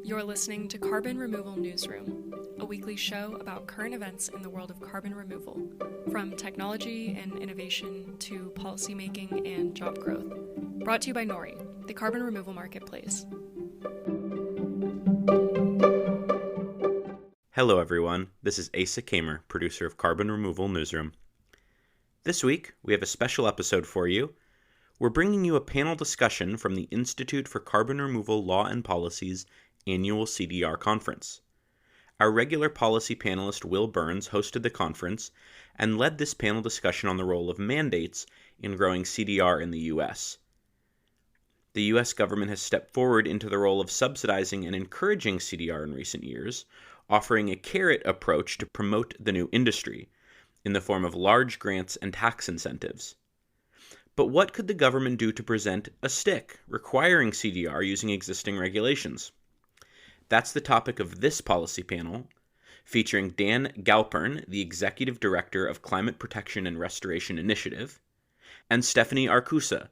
You're listening to Carbon Removal Newsroom, a weekly show about current events in the world of carbon removal, from technology and innovation to policymaking and job growth. Brought to you by Nori, the carbon removal marketplace. Hello everyone, this is Asa Kamer, producer of Carbon Removal Newsroom. This week, we have a special episode for you. We're bringing you a panel discussion from the Institute for Carbon Removal Law and Policy's annual CDR conference. Our regular policy panelist Wil Burns hosted the conference and led this panel discussion on the role of mandates in growing CDR in the U.S. The U.S. government has stepped forward into the role of subsidizing and encouraging CDR in recent years, offering a carrot approach to promote the new industry, in the form of large grants and tax incentives. But what could the government do to present a stick, requiring CDR using existing regulations? That's the topic of this policy panel, featuring Dan Galpern, the Executive Director of Climate Protection and Restoration Initiative, and Stephanie Arcusa,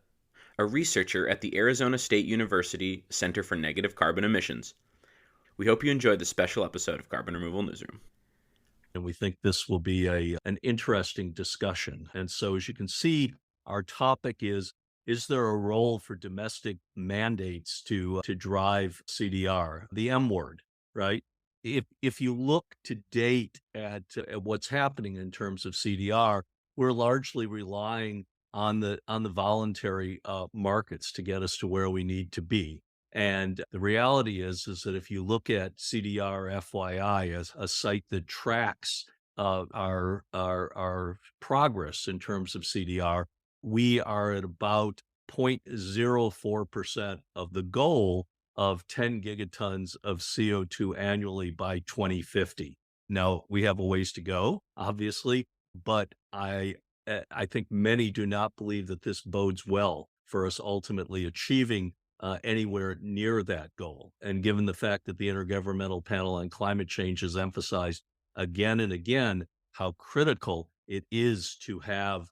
a researcher at the Arizona State University Center for Negative Carbon Emissions. We hope you enjoyed this special episode of Carbon Removal Newsroom. And we think this will be an interesting discussion. And so as you can see, our topic is there a role for domestic mandates to drive CDR? The M word, right? If you look to date at what's happening in terms of CDR, we're largely relying on the voluntary markets to get us to where we need to be. And the reality is that if you look at CDR FYI as a site that tracks our progress in terms of CDR, we are at about 0.04% of the goal of 10 gigatons of CO2 annually by 2050. Now, we have a ways to go, obviously, but I think many do not believe that this bodes well for us ultimately achieving anywhere near that goal. And given the fact that the Intergovernmental Panel on Climate Change has emphasized again and again how critical it is to have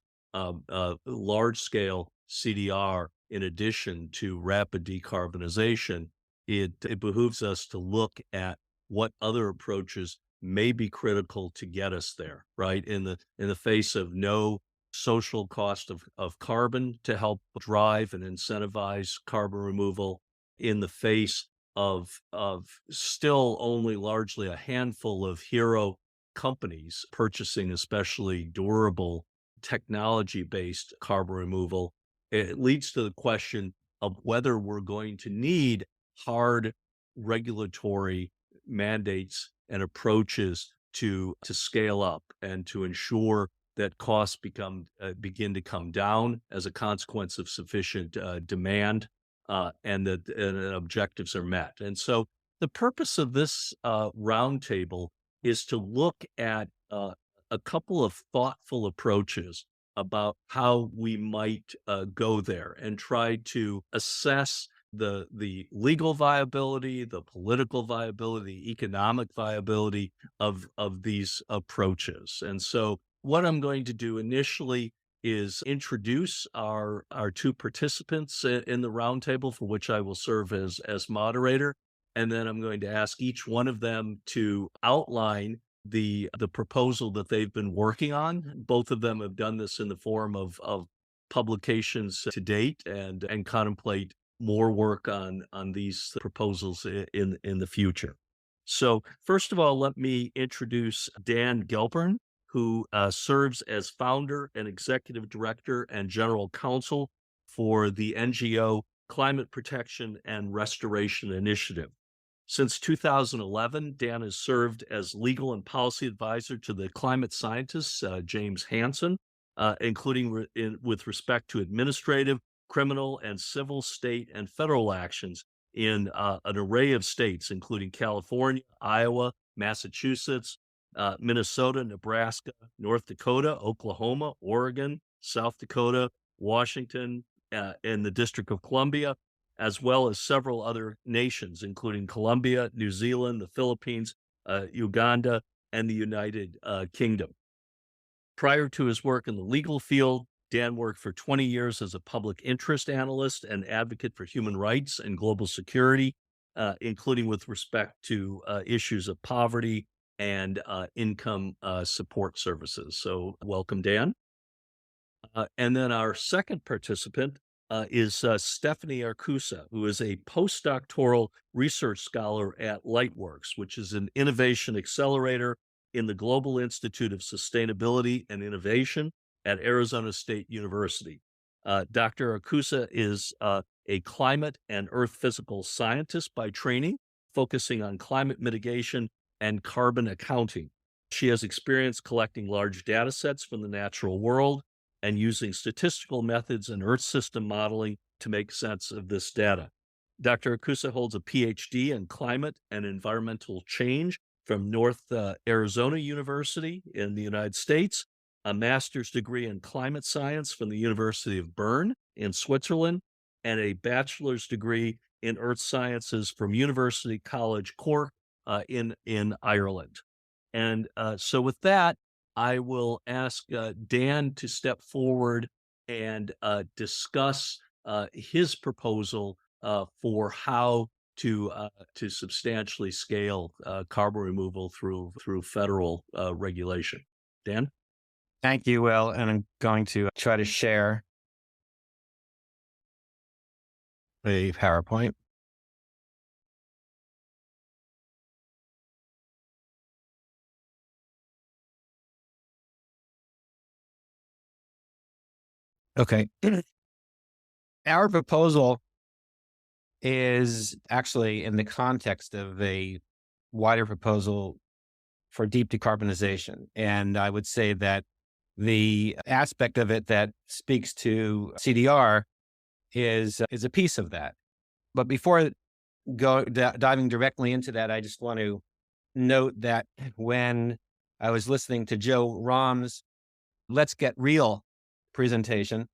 large-scale CDR in addition to rapid decarbonization, it behooves us to look at what other approaches may be critical to get us there, right? In the face of no social cost of carbon to help drive and incentivize carbon removal, in the face of still only largely a handful of hero companies purchasing especially durable technology-based carbon removal, it leads to the question of whether we're going to need hard regulatory mandates and approaches to scale up and to ensure that costs begin to come down as a consequence of sufficient demand and that objectives are met. And so the purpose of this roundtable is to look at a couple of thoughtful approaches about how we might go there and try to assess the legal viability, the political viability, the economic viability of these approaches. And so what I'm going to do initially is introduce our two participants in the roundtable, for which I will serve as moderator. And then I'm going to ask each one of them to outline the proposal that they've been working on. Both of them have done this in the form of publications to date and contemplate more work on these proposals in the future. So first of all, let me introduce Dan Galpern, who serves as founder and executive director and general counsel for the NGO Climate Protection and Restoration Initiative. Since 2011, Dan has served as legal and policy advisor to the climate scientist, James Hansen, including with respect to administrative, criminal, and civil state and federal actions in an array of states, including California, Iowa, Massachusetts, Minnesota, Nebraska, North Dakota, Oklahoma, Oregon, South Dakota, Washington, and the District of Columbia, as well as several other nations, including Colombia, New Zealand, the Philippines, Uganda, and the United Kingdom. Prior to his work in the legal field, Dan worked for 20 years as a public interest analyst and advocate for human rights and global security including with respect to issues of poverty and income support services. So welcome, Dan. And then our second participant is Stephanie Arcusa, who is a postdoctoral research scholar at Lightworks, which is an innovation accelerator in the Global Institute of Sustainability and Innovation at Arizona State University. Dr. Arcusa is a climate and earth physical scientist by training, focusing on climate mitigation and carbon accounting. She has experience collecting large data sets from the natural world and using statistical methods and Earth system modeling to make sense of this data. Dr. Arcusa holds a PhD in climate and environmental change from North Arizona University in the United States, a master's degree in climate science from the University of Bern in Switzerland, and a bachelor's degree in earth sciences from University College Cork in Ireland. And so with that, I will ask Dan to step forward and discuss his proposal for how to substantially scale carbon removal through federal regulation. Dan? Thank you, Will. And I'm going to try to share a PowerPoint. Okay. Our proposal is actually in the context of a wider proposal for deep decarbonization. And I would say that the aspect of it that speaks to CDR is a piece of that. But before diving directly into that, I just want to note that when I was listening to Joe Rahm's Let's Get Real presentation,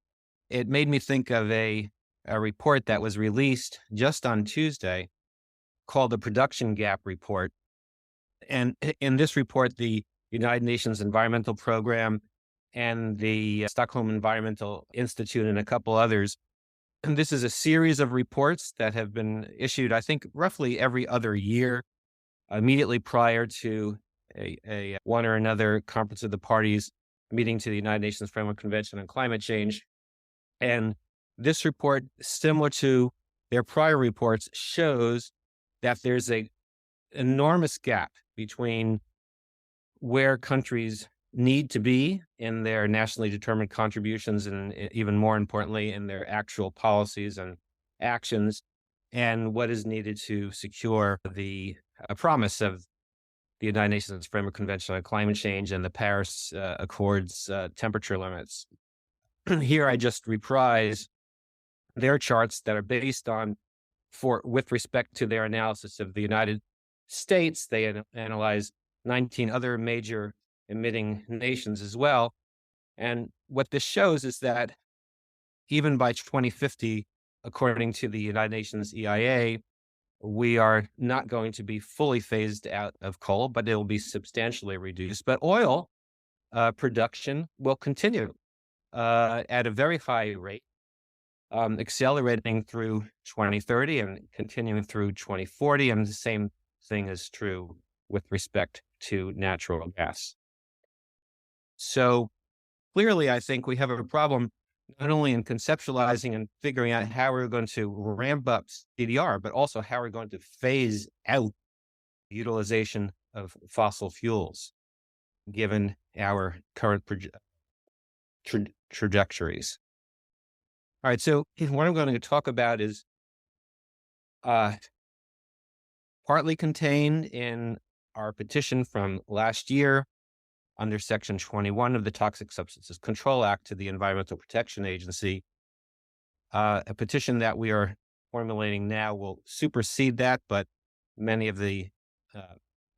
it made me think of a report that was released just on Tuesday called the Production Gap Report. And in this report, the United Nations Environmental Program and the Stockholm Environmental Institute and a couple others, and this is a series of reports that have been issued, I think, roughly every other year, immediately prior to a one or another conference of the parties meeting to the United Nations Framework Convention on Climate Change. And this report, similar to their prior reports, shows that there's an enormous gap between where countries need to be in their nationally determined contributions and, even more importantly, in their actual policies and actions, and what is needed to secure the promise of the United Nations Framework Convention on Climate Change and the Paris Accords temperature limits. Here I just reprise their charts that are based on, with respect to their analysis of the United States. They analyze 19 other major emitting nations as well. And what this shows is that even by 2050, according to the United Nations EIA, we are not going to be fully phased out of coal, but it will be substantially reduced. But oil production will continue at a very high rate, accelerating through 2030 and continuing through 2040. And the same thing is true with respect to natural gas. So clearly, I think we have a problem not only in conceptualizing and figuring out how we're going to ramp up CDR, but also how we're going to phase out utilization of fossil fuels, given our current trajectories. All right, so what I'm going to talk about is partly contained in our petition from last year under Section 21 of the Toxic Substances Control Act to the Environmental Protection Agency. A petition that we are formulating now will supersede that, but many of the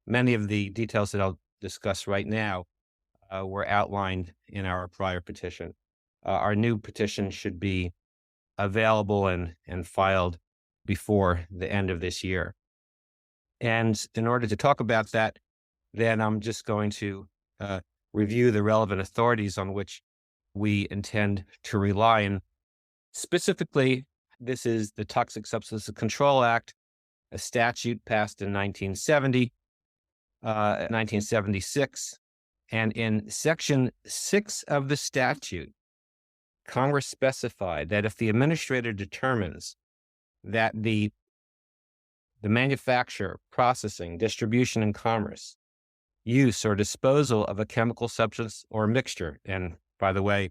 details that I'll discuss right now were outlined in our prior petition. Our new petition should be available and filed before the end of this year. And in order to talk about that, then I'm just going to review the relevant authorities on which we intend to rely. And specifically, this is the Toxic Substances Control Act a statute passed in 1976. And in Section 6 of the statute, Congress specified that if the administrator determines that the manufacture, processing, distribution, and commerce, use, or disposal of a chemical substance or mixture, and by the way,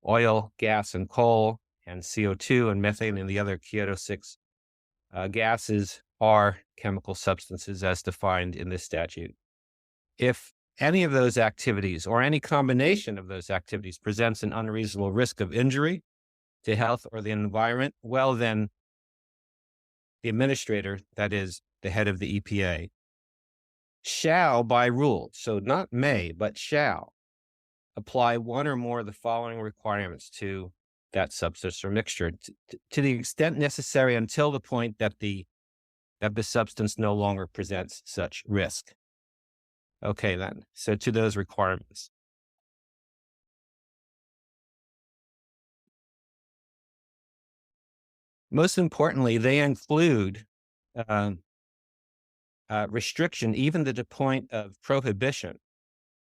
oil, gas, and coal, and CO2 and methane and the other Kyoto 6 gases are chemical substances as defined in this statute. If any of those activities or any combination of those activities presents an unreasonable risk of injury to health or the environment, well, then the administrator, that is the head of the EPA, shall by rule, so not may, but shall, apply one or more of the following requirements to that substance or mixture to the extent necessary until the point that the substance no longer presents such risk. Okay, then, so to those requirements. Most importantly, they include restriction, even to the point of prohibition,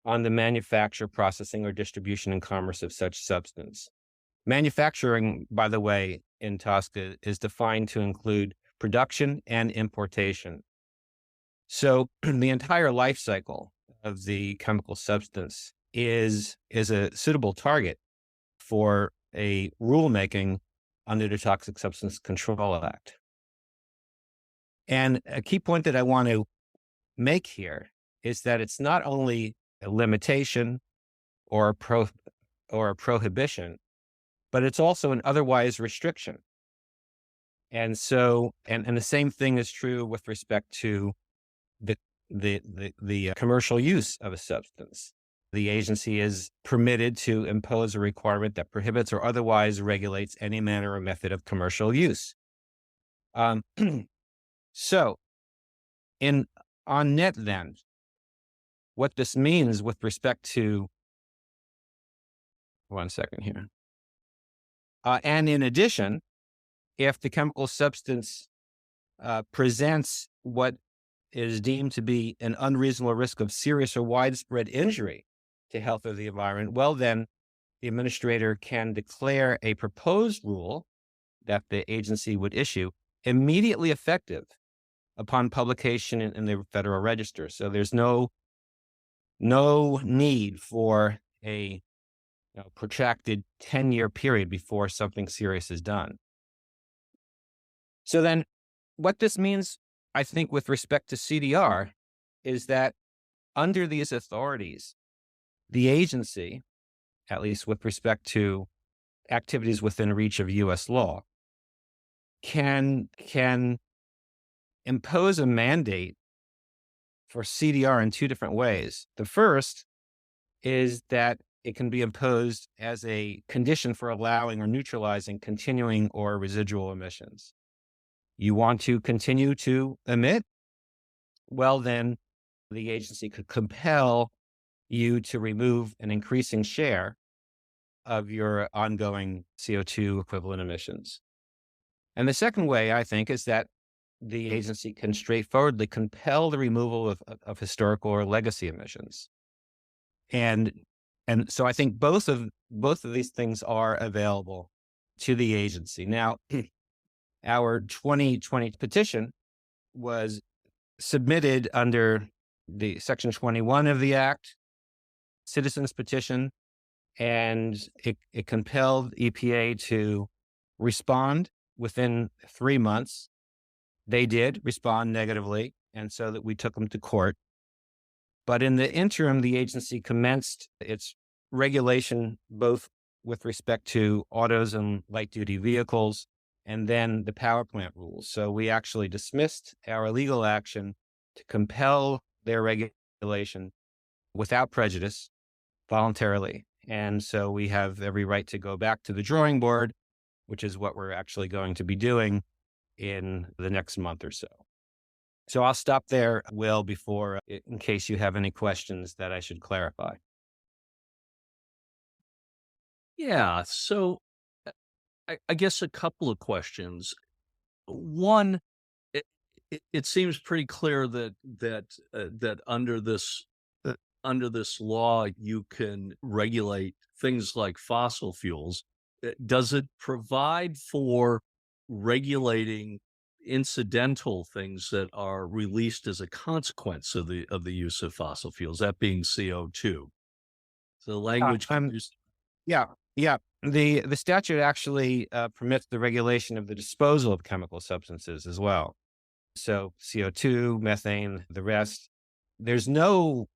on the manufacture, processing, or distribution and commerce of such substance. Manufacturing, by the way, in TSCA is defined to include production and importation. So the entire life cycle of the chemical substance is a suitable target for a rulemaking under the Toxic Substance Control Act. And a key point that I want to make here is that it's not only a limitation or a prohibition, but it's also an otherwise restriction. And so, and the same thing is true with respect to the commercial use of a substance. The agency is permitted to impose a requirement that prohibits or otherwise regulates any manner or method of commercial use. So, on net then, what this means with respect to, one second here. And in addition, if the chemical substance presents what is deemed to be an unreasonable risk of serious or widespread injury to health or the environment, well, then the administrator can declare a proposed rule that the agency would issue immediately effective upon publication in the Federal Register. So there's no need for a protracted 10-year period before something serious is done. So then what this means, I think, with respect to CDR is that under these authorities, the agency, at least with respect to activities within reach of U.S. law, can impose a mandate for CDR in two different ways. The first is that it can be imposed as a condition for allowing or neutralizing continuing or residual emissions. You want to continue to emit? Well, then the agency could compel you to remove an increasing share of your ongoing CO2 equivalent emissions. And the second way, I think, is that the agency can straightforwardly compel the removal of historical or legacy emissions. And so I think both of these things are available to the agency. Now, our 2020 petition was submitted under the Section 21 of the Act, citizens petition, and it compelled EPA to respond within 3 months. They did respond negatively, and so that we took them to court. But in the interim, the agency commenced its regulation, both with respect to autos and light-duty vehicles, and then the power plant rules. So we actually dismissed our legal action to compel their regulation without prejudice, voluntarily. And so we have every right to go back to the drawing board, which is what we're actually going to be doing in the next month or so. So I'll stop there, Will, before, in case you have any questions that I should clarify. Yeah, so I guess a couple of questions. One, it seems pretty clear that under this law you can regulate things like fossil fuels. Does it provide for regulating incidental things that are released as a consequence of the use of fossil fuels, that being CO2? So the language can use. Yeah, yeah. The statute actually permits the regulation of the disposal of chemical substances as well. So CO2, methane, the rest. There's no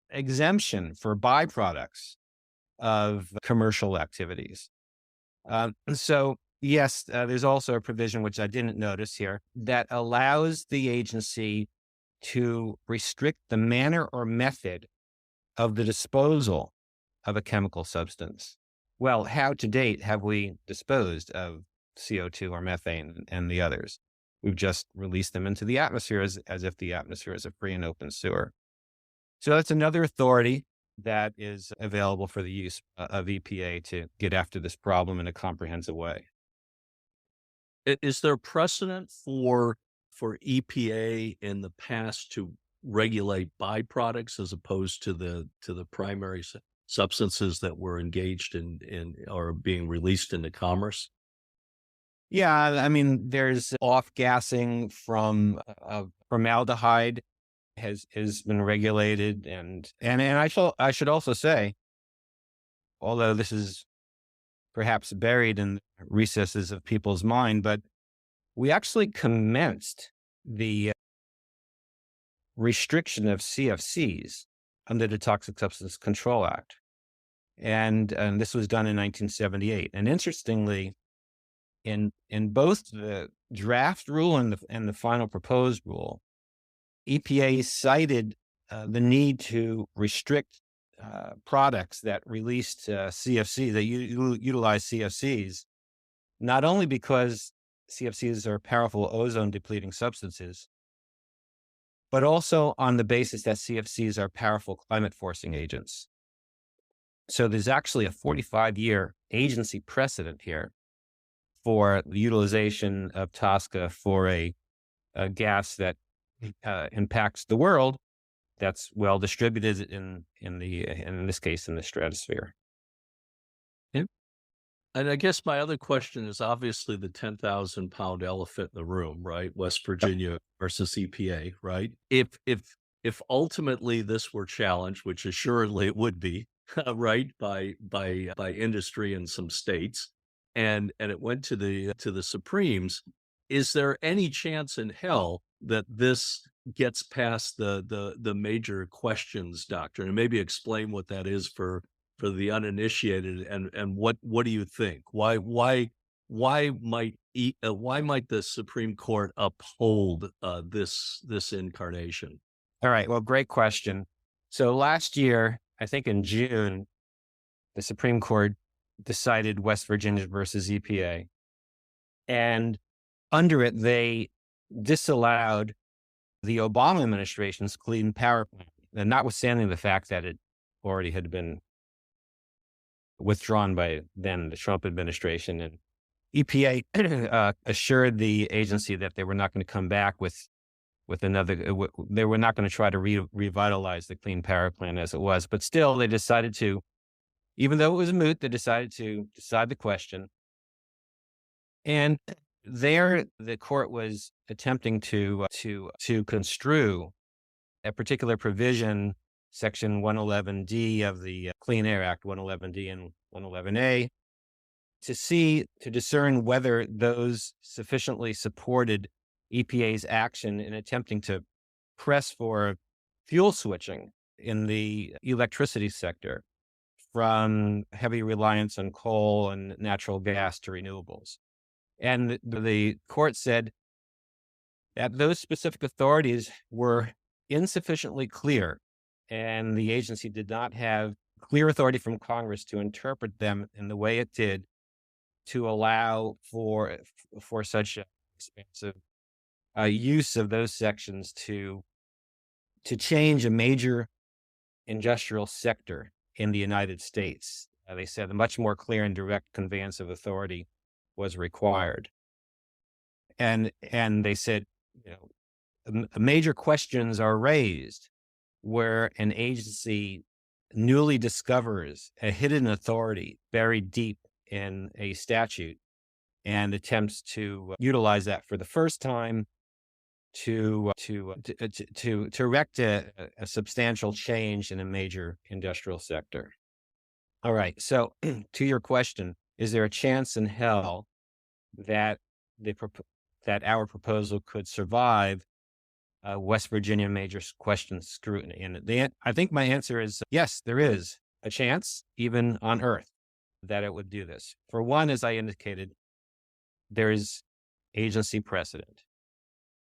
exemption for byproducts of commercial activities. So yes, there's also a provision, which I didn't notice here, that allows the agency to restrict the manner or method of the disposal of a chemical substance. Well, how to date have we disposed of CO2 or methane and the others? We've just released them into the atmosphere as if the atmosphere is a free and open sewer. So that's another authority that is available for the use of EPA to get after this problem in a comprehensive way. Is there precedent for EPA in the past to regulate byproducts as opposed to the primary substances that were engaged in or being released into commerce? Yeah, I mean, there's off-gassing from formaldehyde has been regulated, and I should also say, although this is perhaps buried in the recesses of people's mind, but we actually commenced the restriction of CFCs under the Toxic Substance Control Act, and this was done in 1978. And interestingly, in both the draft rule and the final proposed rule, EPA cited the need to restrict products that released CFC, that utilize CFCs, not only because CFCs are powerful ozone depleting substances, but also on the basis that CFCs are powerful climate forcing agents. So there's actually a 45-year agency precedent here for the utilization of TSCA for a gas that impacts the world, that's well distributed in this case in the stratosphere. Yeah. And I guess my other question is obviously the 10,000-pound elephant in the room, right? West Virginia versus EPA, right? If ultimately this were challenged, which assuredly it would be, right, by industry in some states, and it went to the Supremes, is there any chance in hell that this gets past the major questions doctrine? And maybe explain what that is for the uninitiated, and what do you think? Why might the Supreme Court uphold this incarnation? All right. Well, great question. So last year, I think in June, the Supreme Court decided West Virginia versus EPA. And under it, they disallowed the Obama administration's Clean Power Plan, and notwithstanding the fact that it already had been withdrawn by then the Trump administration. And EPA assured the agency that they were not going to come back with another, they were not going to try to revitalize the Clean Power Plan as it was. But still, they decided to, even though it was moot, they decided to decide the question. And there, the court was attempting to construe a particular provision, Section 111D of the Clean Air Act, 111D and 111A, to discern whether those sufficiently supported EPA's action in attempting to press for fuel switching in the electricity sector from heavy reliance on coal and natural gas to renewables. And the court said that those specific authorities were insufficiently clear, and the agency did not have clear authority from Congress to interpret them in the way it did to allow for such expansive use of those sections to change a major industrial sector in the United States. They said a much more clear and direct conveyance of authority was required. And they said, major questions are raised where an agency newly discovers a hidden authority buried deep in a statute and attempts to utilize that for the first time to erect a substantial change in a major industrial sector. All right. So to your question, is there a chance in hell that that our proposal could survive West Virginia major question scrutiny? And I think my answer is yes, there is a chance, even on Earth, that it would do this. For one, as I indicated, there is agency precedent.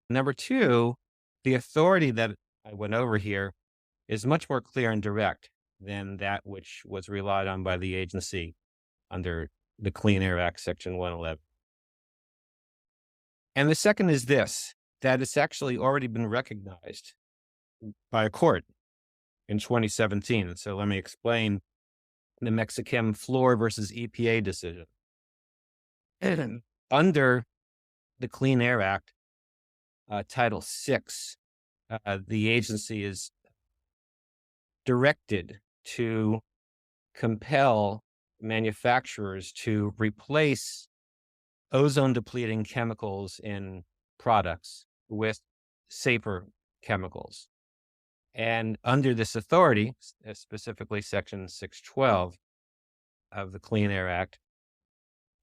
Number two, the authority that I went over here is much more clear and direct than that which was relied on by the agency under the Clean Air Act, Section 111. And the second is this, that it's actually already been recognized by a court in 2017. And so let me explain the Mexichem Floor versus EPA decision. Under the Clean Air Act, Title VI, the agency is directed to compel manufacturers to replace ozone-depleting chemicals in products with safer chemicals. And under this authority, specifically Section 612 of the Clean Air Act,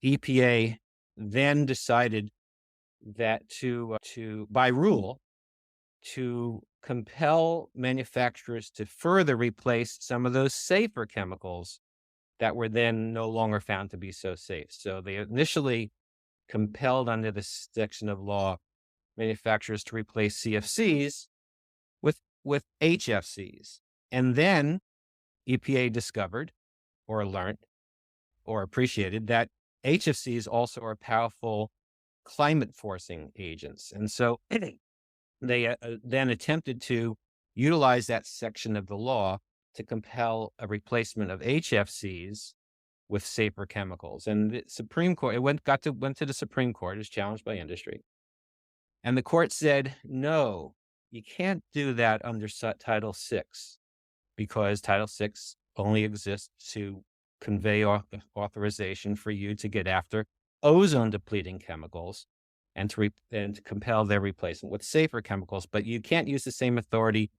EPA then decided that by rule, to compel manufacturers to further replace some of those safer chemicals that were then no longer found to be so safe. So they initially compelled under this section of law manufacturers to replace CFCs with HFCs. And then EPA discovered or learned or appreciated that HFCs also are powerful climate forcing agents. And so they then attempted to utilize that section of the law to compel a replacement of HFCs with safer chemicals. And the Supreme Court, it went to the Supreme Court, as challenged by industry. And the court said, no, you can't do that under Title VI, because Title VI only exists to convey authorization for you to get after ozone-depleting chemicals and to compel their replacement with safer chemicals. But you can't use the same authority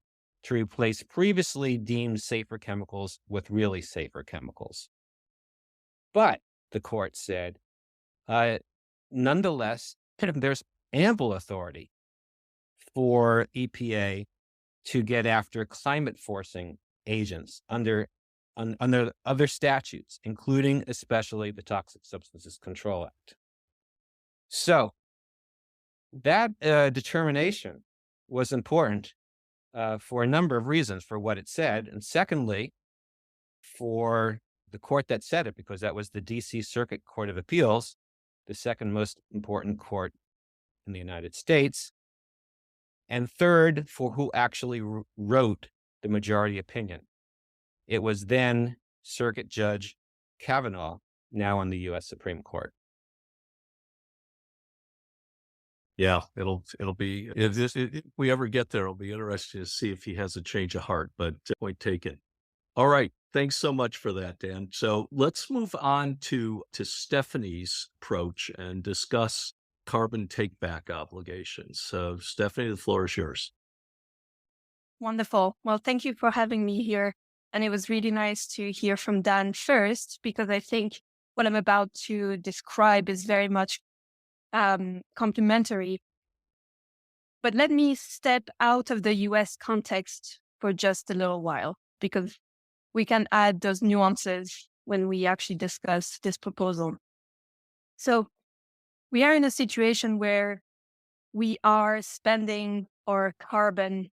to replace previously deemed safer chemicals with really safer chemicals. But the court said, nonetheless, there's ample authority for EPA to get after climate forcing agents under other statutes, including especially the Toxic Substances Control Act. So that determination was important for a number of reasons, for what it said, and secondly, for the court that said it, because that was the D.C. Circuit Court of Appeals, the second most important court in the United States, and third, for who actually wrote the majority opinion. It was then Circuit Judge Kavanaugh, now on the U.S. Supreme Court. Yeah, it'll be, if we ever get there, it'll be interesting to see if he has a change of heart, but point taken. All right. Thanks so much for that, Dan. So let's move on to Stephanie's approach and discuss carbon take-back obligations. So Stephanie, the floor is yours. Wonderful. Well, thank you for having me here. And it was really nice to hear from Dan first, because I think what I'm about to describe is very much complementary. But let me step out of the US context for just a little while, because we can add those nuances when we actually discuss this proposal. So we are in a situation where we are spending our carbon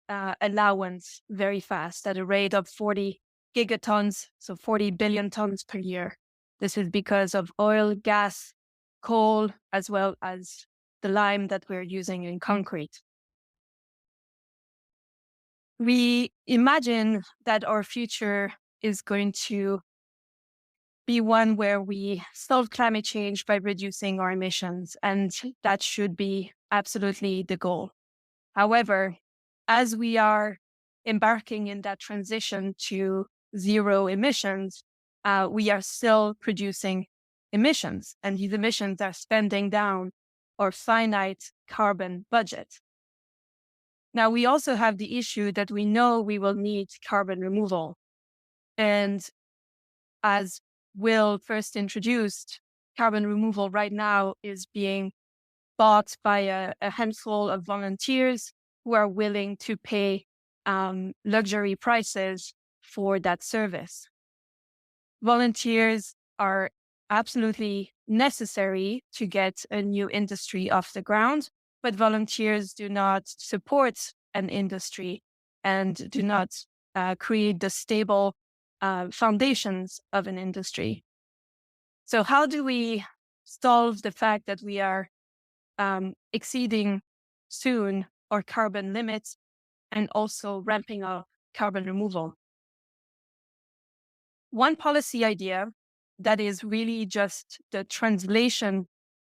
allowance very fast at a rate of 40 gigatons, so 40 billion tons per year. This is because of oil, gas, coal, as well as the lime that we're using in concrete. We imagine that our future is going to be one where we solve climate change by reducing our emissions, and that should be absolutely the goal. However, as we are embarking in that transition to zero emissions, we are still producing emissions, and these emissions are spending down our finite carbon budget. Now, we also have the issue that we know we will need carbon removal. And as Wil first introduced, carbon removal right now is being bought by a handful of volunteers who are willing to pay luxury prices for that service. Volunteers are absolutely necessary to get a new industry off the ground, but volunteers do not support an industry and do not create the stable foundations of an industry. So how do we solve the fact that we are exceeding soon our carbon limits and also ramping up carbon removal? One policy idea that is really just the translation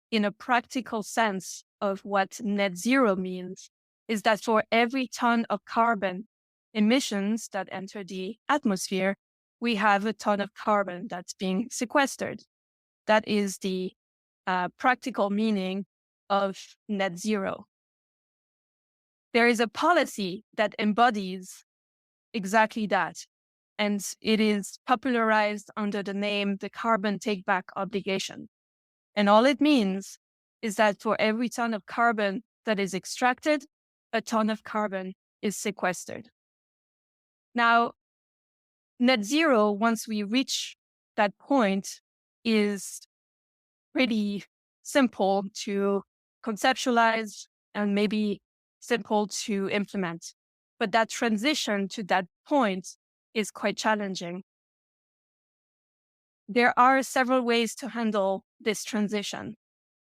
in a practical sense of what net zero means is that for every ton of carbon emissions that enter the atmosphere, we have a ton of carbon that's being sequestered. That is the practical meaning of net zero. There is a policy that embodies exactly that, and it is popularized under the name the carbon take-back obligation. And all it means is that for every ton of carbon that is extracted, a ton of carbon is sequestered. Now, net zero, once we reach that point, is pretty simple to conceptualize and maybe simple to implement. But that transition to that point is quite challenging. There are several ways to handle this transition.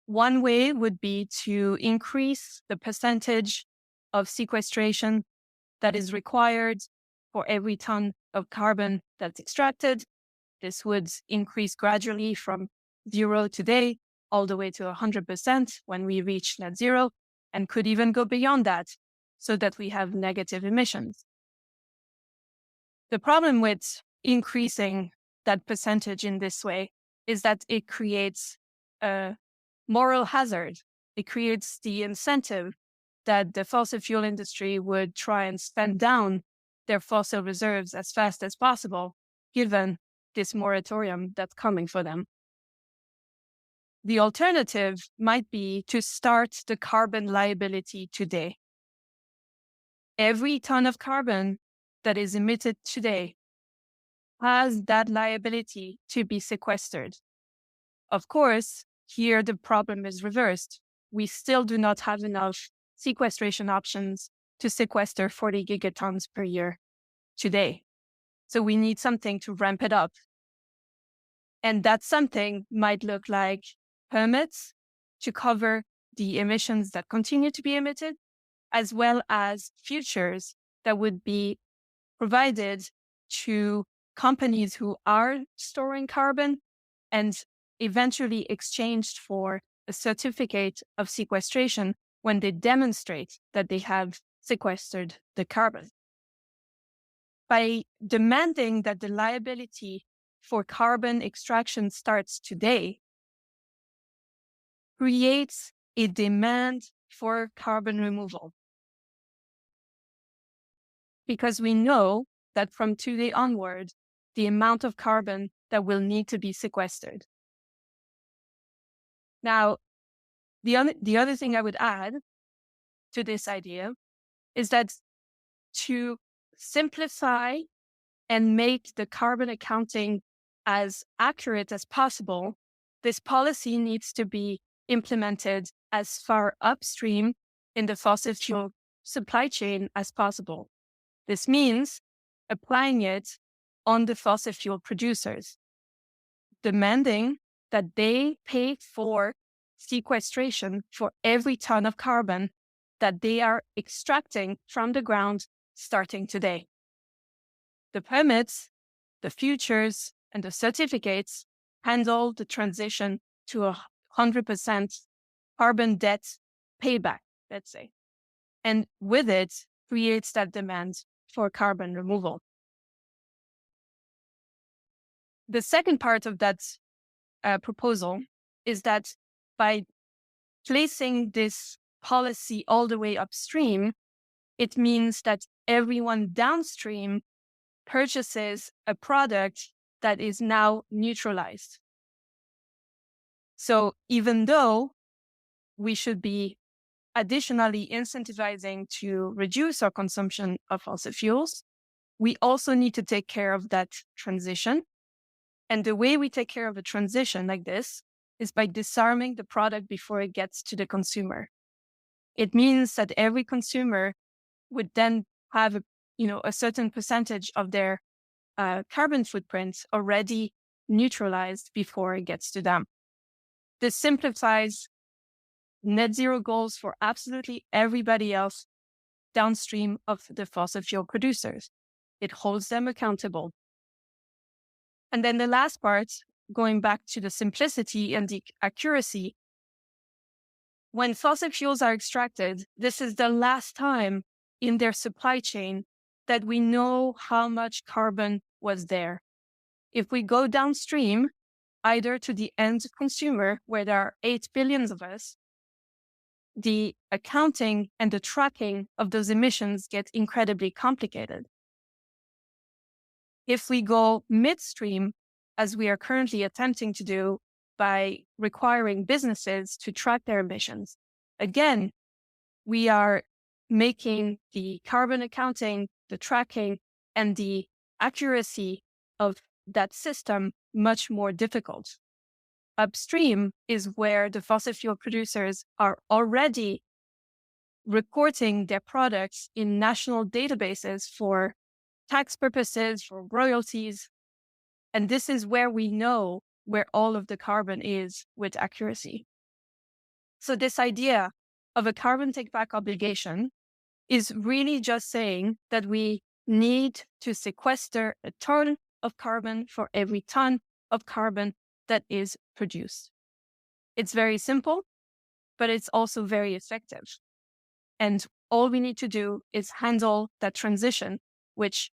One way would be to increase the percentage of sequestration that is required for every ton of carbon that's extracted. This would increase gradually from 0 today all the way to 100% when we reach net zero, and could even go beyond that so that we have negative emissions. The problem with increasing that percentage in this way is that it creates a moral hazard. It creates the incentive that the fossil fuel industry would try and spend down their fossil reserves as fast as possible, given this moratorium that's coming for them. The alternative might be to start the carbon liability today. Every ton of carbon that is emitted today has that liability to be sequestered. Of course, here the problem is reversed. We still do not have enough sequestration options to sequester 40 gigatons per year today. So we need something to ramp it up. And that something might look like permits to cover the emissions that continue to be emitted, as well as futures that would be provided to companies who are storing carbon and eventually exchanged for a certificate of sequestration when they demonstrate that they have sequestered the carbon. By demanding that the liability for carbon extraction starts today, creates a demand for carbon removal. Because we know that from today onward, the amount of carbon that will need to be sequestered. Now, the other thing I would add to this idea is that to simplify and make the carbon accounting as accurate as possible, this policy needs to be implemented as far upstream in the fossil fuel supply chain as possible. This means applying it on the fossil fuel producers, demanding that they pay for sequestration for every ton of carbon that they are extracting from the ground starting today. The permits, the futures, and the certificates handle the transition to 100% carbon debt payback, let's say. and with it creates that demand for carbon removal. The second part of that proposal is that by placing this policy all the way upstream, it means that everyone downstream purchases a product that is now neutralized. So even though we should be additionally incentivizing to reduce our consumption of fossil fuels, we also need to take care of that transition. And the way we take care of a transition like this is by disarming the product before it gets to the consumer. It means that every consumer would then have a certain percentage of their carbon footprint already neutralized before it gets to them. This simplifies net zero goals for absolutely everybody else downstream of the fossil fuel producers. It holds them accountable. And then the last part, going back to the simplicity and the accuracy, when fossil fuels are extracted, this is the last time in their supply chain that we know how much carbon was there. If we go downstream, either to the end consumer, where there are 8 billion of us, the accounting and the tracking of those emissions get incredibly complicated. If we go midstream, as we are currently attempting to do by requiring businesses to track their emissions, again, we are making the carbon accounting, the tracking, and the accuracy of that system much more difficult. Upstream is where the fossil fuel producers are already reporting their products in national databases for tax purposes, for royalties. And this is where we know where all of the carbon is with accuracy. So this idea of a carbon take-back obligation is really just saying that we need to sequester a ton of carbon for every ton of carbon that is produced. It's very simple, but it's also very effective. And all we need to do is handle that transition, which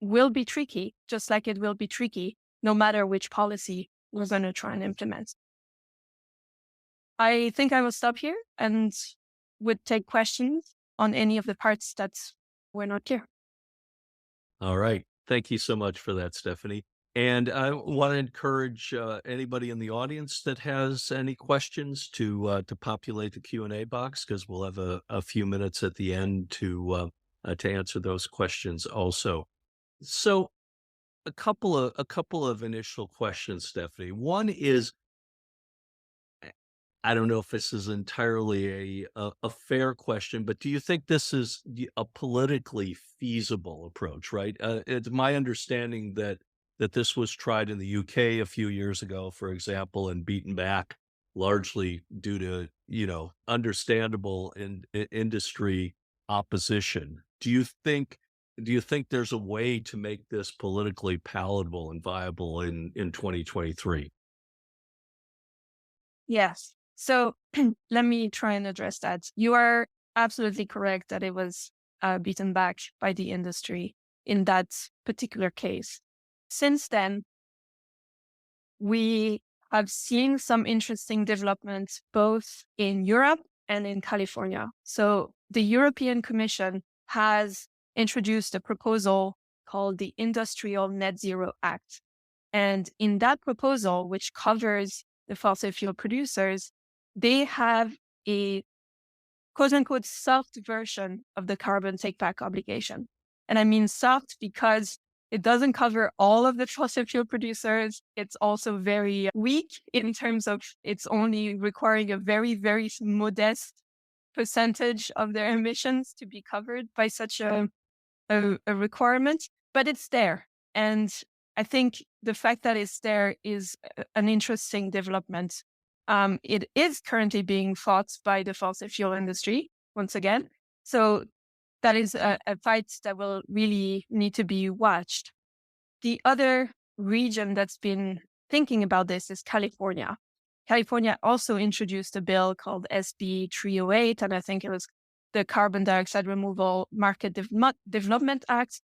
will be tricky, just like it will be tricky no matter which policy we're going to try and implement. I think I will stop here and would take questions on any of the parts that were not clear. All right. Thank you so much for that, Stephanie. And I want to encourage anybody in the audience that has any questions to populate the Q&A box, because we'll have a few minutes at the end to answer those questions also. So a couple of initial questions, Stephanie. One is, I don't know if this is entirely a fair question, but do you think this is a politically feasible approach, right? It's my understanding that this was tried in the UK a few years ago, for example, and beaten back largely due to, understandable industry opposition. Do you think there's a way to make this politically palatable and viable in 2023? Yes. So let me try and address that. You are absolutely correct that it was beaten back by the industry in that particular case. Since then, we have seen some interesting developments both in Europe and in California. So the European Commission has introduced a proposal called the Industrial Net Zero Act. And in that proposal, which covers the fossil fuel producers, they have a quote unquote soft version of the carbon take back obligation. And I mean soft because it doesn't cover all of the fossil fuel producers. It's also very weak in terms of it's only requiring a very, very modest percentage of their emissions to be covered by such a requirement, but it's there. And I think the fact that it's there is an interesting development. It is currently being fought by the fossil fuel industry, once again. So that is a fight that will really need to be watched. The other region that's been thinking about this is California. California also introduced a bill called SB 308, and I think it was the Carbon Dioxide Removal Market Development Act.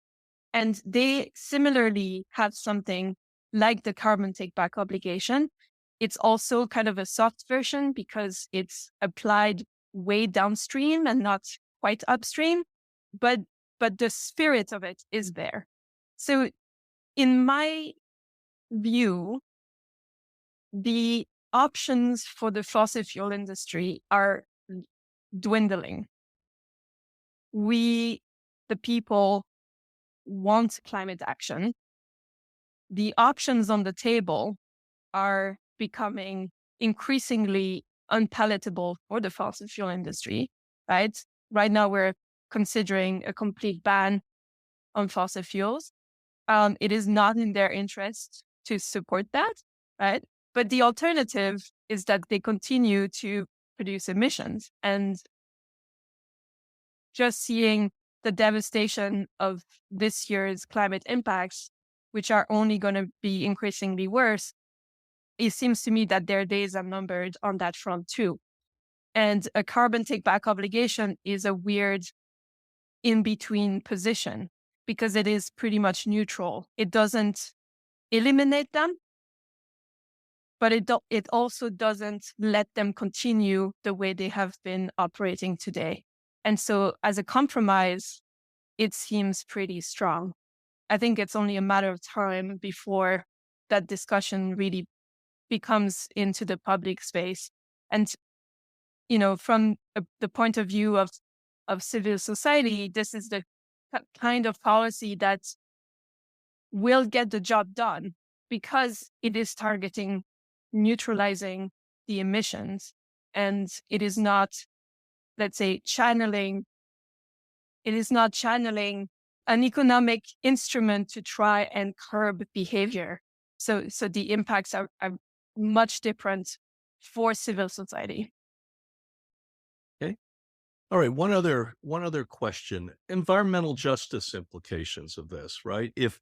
And they similarly have something like the carbon take-back obligation. It's also kind of a soft version because it's applied way downstream and not quite upstream, but the spirit of it is there. So in my view, the options for the fossil fuel industry are dwindling. We, the people, want climate action. The options on the table are becoming increasingly unpalatable for the fossil fuel industry, right? Right now, we're considering a complete ban on fossil fuels. It is not in their interest to support that, right? But the alternative is that they continue to produce emissions. And just seeing the devastation of this year's climate impacts, which are only going to be increasingly worse, it seems to me that their days are numbered on that front too. And a carbon take-back obligation is a weird in-between position because it is pretty much neutral. It doesn't eliminate them, but it also doesn't let them continue the way they have been operating today. And so as a compromise, it seems pretty strong. I think it's only a matter of time before that discussion really becomes into the public space. And, from the point of view of civil society, this is the kind of policy that will get the job done because it is targeting neutralizing the emissions, and it is not, let's say, channeling an economic instrument to try and curb behavior. So the impacts are much different for civil society. Okay. All right. One other question: environmental justice implications of this, right? If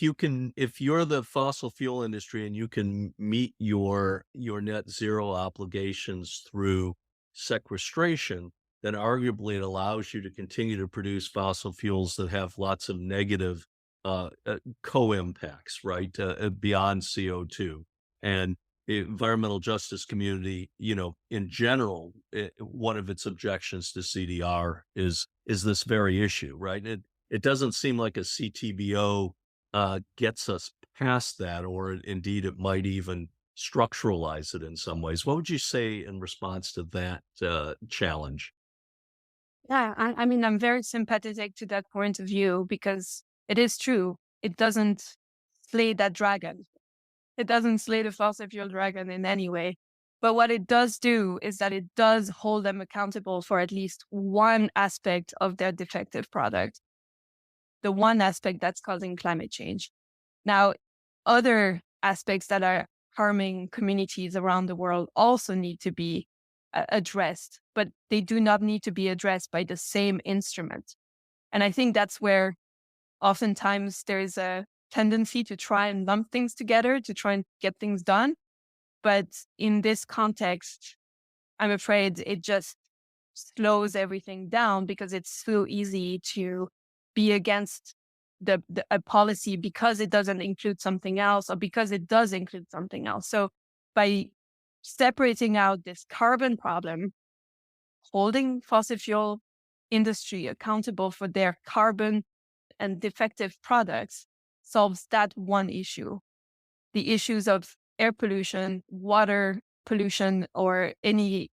you're the fossil fuel industry and you can meet your net zero obligations through sequestration, then arguably it allows you to continue to produce fossil fuels that have lots of negative co-impacts, right, beyond CO2. And the environmental justice community, in general, one of its objections to CDR is this very issue, right? It doesn't seem like a CTBO gets us past that, or indeed it might even structuralize it in some ways. What would you say in response to that challenge? Yeah, I mean, I'm very sympathetic to that point of view because it is true. It doesn't slay that dragon. It doesn't slay the fossil fuel dragon in any way. But what it does do is that it does hold them accountable for at least one aspect of their defective product, the one aspect that's causing climate change. Now, other aspects that are harming communities around the world also need to be addressed, but they do not need to be addressed by the same instrument. And I think that's where oftentimes there's a tendency to try and lump things together to try and get things done. But in this context, I'm afraid it just slows everything down because it's so easy to be against a policy because it doesn't include something else or because it does include something else. So by separating out this carbon problem, holding fossil fuel industry accountable for their carbon and defective products solves that one issue. The issues of air pollution, water pollution, or any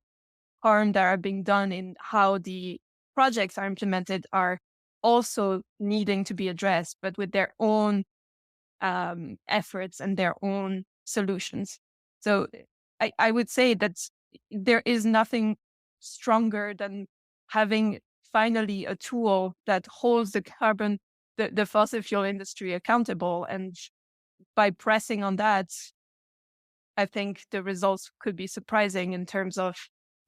harm that are being done in how the projects are implemented are also needing to be addressed, but with their own efforts and their own solutions. So I would say that there is nothing stronger than having finally a tool that holds the fossil fuel industry accountable. And by pressing on that, I think the results could be surprising in terms of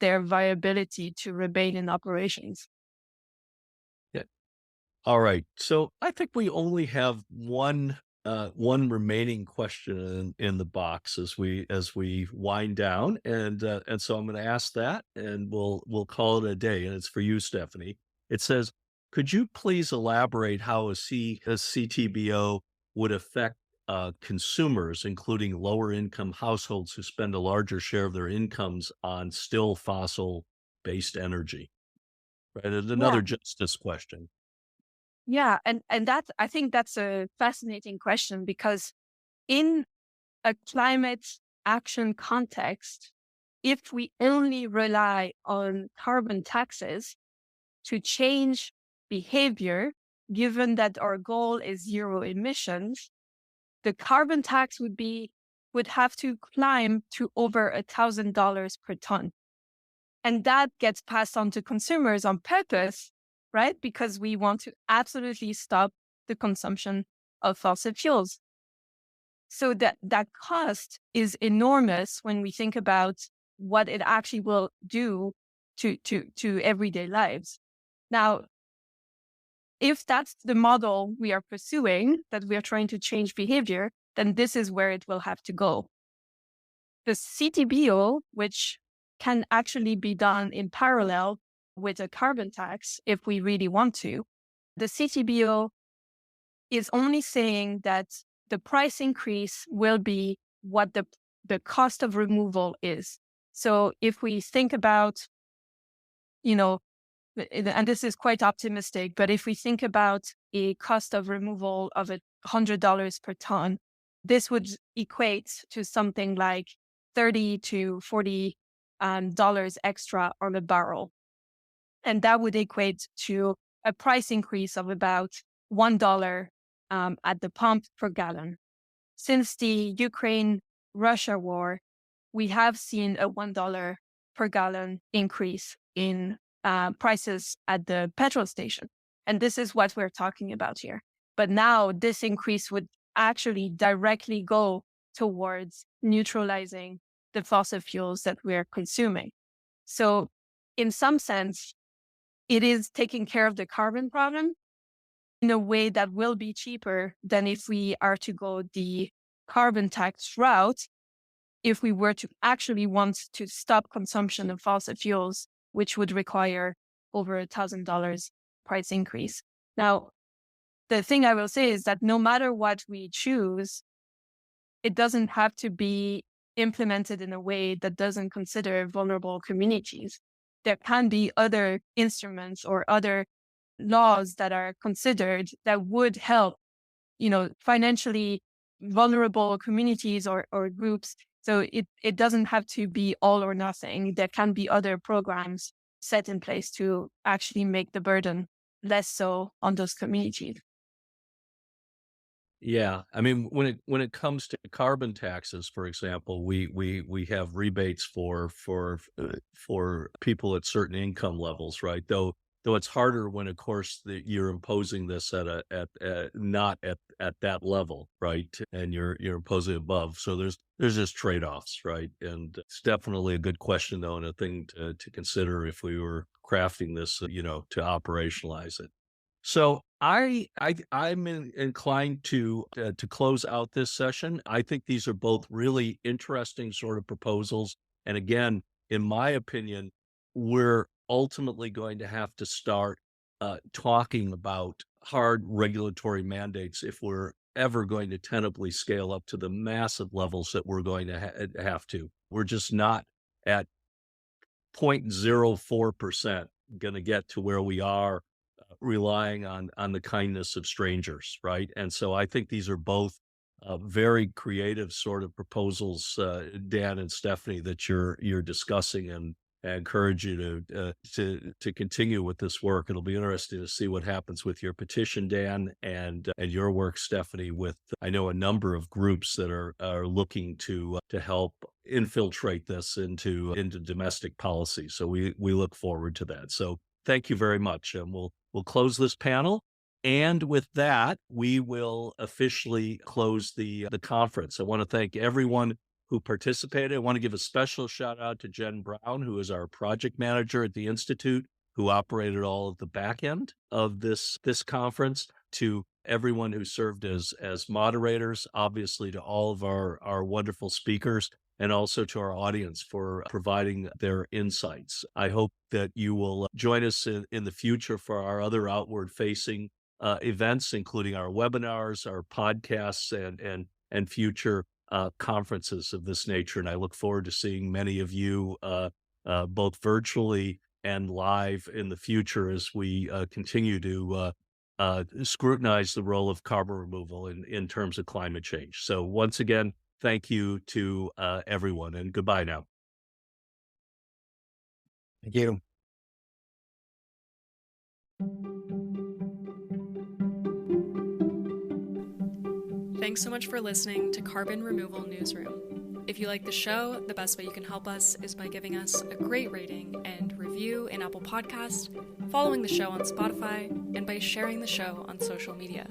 their viability to remain in operations. Yeah. All right. So I think we only have one one remaining question in the box as we wind down, and so I'm going to ask that, and we'll call it a day. And it's for you, Stephanie. It says, could you please elaborate how a CTBO would affect consumers, including lower income households who spend a larger share of their incomes on still fossil based energy? Right, and another justice question. Yeah, and that, I think that's a fascinating question, because in a climate action context, if we only rely on carbon taxes to change behavior, given that our goal is zero emissions, the carbon tax would have to climb to over $1,000 per ton. And that gets passed on to consumers on purpose, right? Because we want to absolutely stop the consumption of fossil fuels. So that cost is enormous when we think about what it actually will do to everyday lives. Now, if that's the model we are pursuing, that we are trying to change behavior, then this is where it will have to go. The CTBO, which can actually be done in parallel with a carbon tax if we really want to, the CTBO is only saying that the price increase will be what the cost of removal is. So if we think about, and this is quite optimistic, but if we think about a cost of removal of $100 per ton, this would equate to something like $30 to $40 extra on a barrel. And that would equate to a price increase of about $1 at the pump per gallon. Since the Ukraine-Russia war, we have seen a $1 per gallon increase in prices at the petrol station. And this is what we're talking about here. But now this increase would actually directly go towards neutralizing the fossil fuels that we're consuming. So in some sense, it is taking care of the carbon problem in a way that will be cheaper than if we are to go the carbon tax route, if we were to actually want to stop consumption of fossil fuels, which would require over $1,000 price increase. Now, the thing I will say is that no matter what we choose, it doesn't have to be implemented in a way that doesn't consider vulnerable communities. There can be other instruments or other laws that are considered that would help, financially vulnerable communities or groups. So it doesn't have to be all or nothing. There can be other programs set in place to actually make the burden less so on those communities. Yeah, I mean, when it comes to carbon taxes, for example, we have rebates for people at certain income levels, right? Though it's harder when, of course, you're imposing this not at that level, right? And you're imposing above. So there's just trade-offs, right? And it's definitely a good question, though, and a thing to consider if we were crafting this, to operationalize it. So I'm inclined to close out this session. I think these are both really interesting sort of proposals. And again, in my opinion, we're ultimately going to have to start talking about hard regulatory mandates if we're ever going to tenably scale up to the massive levels that we're going to have to. We're just not at 0.04% going to get to where we are relying on the kindness of strangers, right? And so I think these are both very creative sort of proposals, Dan and Stephanie, that you're discussing, and I encourage you to continue with this work. It'll be interesting to see what happens with your petition, Dan, and your work, Stephanie. With, I know, a number of groups that are looking to help infiltrate this into domestic policy. So we look forward to that. So thank you very much, and we'll close this panel. And with that, we will officially close the conference. I want to thank everyone who participated. I want to give a special shout out to Jen Brown, who is our project manager at the Institute, who operated all of the back end of this conference, to everyone who served as moderators, obviously to all of our wonderful speakers, and also to our audience for providing their insights. I hope that you will join us in the future for our other outward-facing events, including our webinars, our podcasts, and future conferences of this nature. And I look forward to seeing many of you both virtually and live in the future as we continue to scrutinize the role of carbon removal in terms of climate change. So once again, thank you to everyone, and goodbye now. Thank you. Thanks so much for listening to Carbon Removal Newsroom. If you like the show, the best way you can help us is by giving us a great rating and review in Apple Podcasts, following the show on Spotify, and by sharing the show on social media.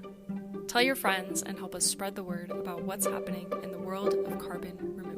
Tell your friends and help us spread the word about what's happening in the world of carbon removal.